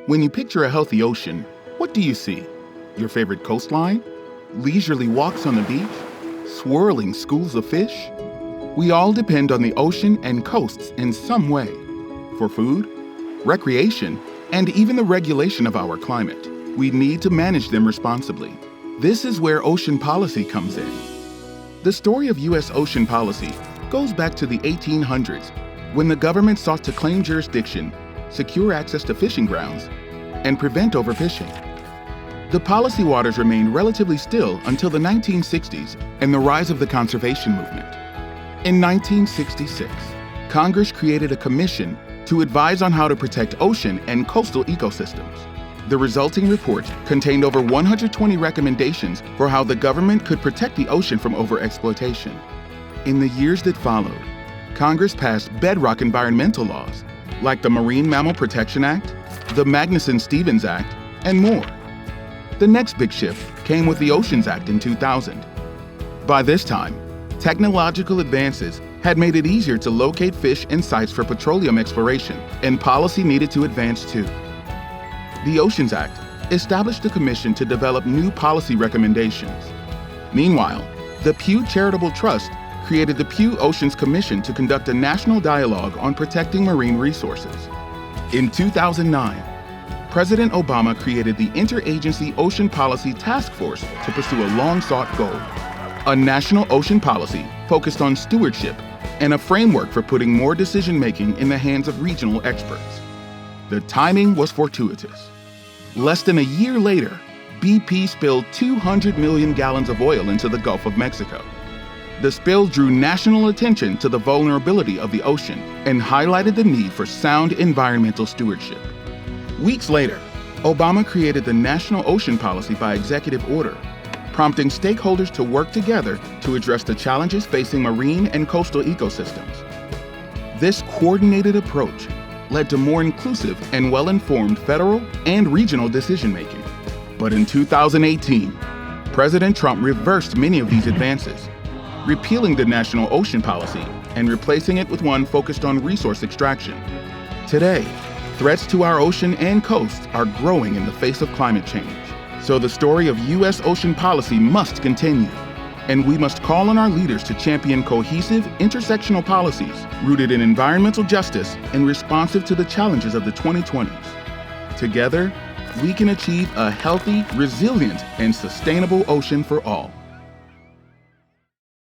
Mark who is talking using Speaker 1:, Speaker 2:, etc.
Speaker 1: When you picture a healthy ocean, what do you see? Your favorite coastline? Leisurely walks on the beach? Swirling schools of fish? We all depend on the ocean and coasts in some way. For food, recreation, and even the regulation of our climate. We need to manage them responsibly. This is where ocean policy comes in. The story of U.S. ocean policy goes back to the 1800s, when the government sought to claim jurisdiction, secure access to fishing grounds, and prevent overfishing. The policy waters remained relatively still until the 1960s and the rise of the conservation movement. In 1966, Congress created a commission to advise on how to protect ocean and coastal ecosystems. The resulting report contained over 120 recommendations for how the government could protect the ocean from overexploitation. In the years that followed, Congress passed bedrock environmental laws, like the Marine Mammal Protection Act, the Magnuson-Stevens Act, and more. The next big shift came with the Oceans Act in 2000. By this time, technological advances had made it easier to locate fish and sites for petroleum exploration, and policy needed to advance too. The Oceans Act established a commission to develop new policy recommendations. Meanwhile, the Pew Charitable Trust created the Pew Oceans Commission to conduct a national dialogue on protecting marine resources. In 2009, President Obama created the Interagency Ocean Policy Task Force to pursue a long-sought goal: a national ocean policy focused on stewardship and a framework for putting more decision-making in the hands of regional experts. The timing was fortuitous. Less than a year later, BP spilled 200 million gallons of oil into the Gulf of Mexico. The spill drew national attention to the vulnerability of the ocean and highlighted the need for sound environmental stewardship. Weeks later, Obama created the National Ocean Policy by executive order, prompting stakeholders to work together to address the challenges facing marine and coastal ecosystems. This coordinated approach led to more inclusive and well-informed federal and regional decision-making. But in 2018, President Trump reversed many of these advances, repealing the National Ocean Policy and replacing it with one focused on resource extraction. Today, threats to our ocean and coast are growing in the face of climate change. So the story of U.S. ocean policy must continue, and we must call on our leaders to champion cohesive, intersectional policies rooted in environmental justice and responsive to the challenges of the 2020s. Together, we can achieve a healthy, resilient, and sustainable ocean for all.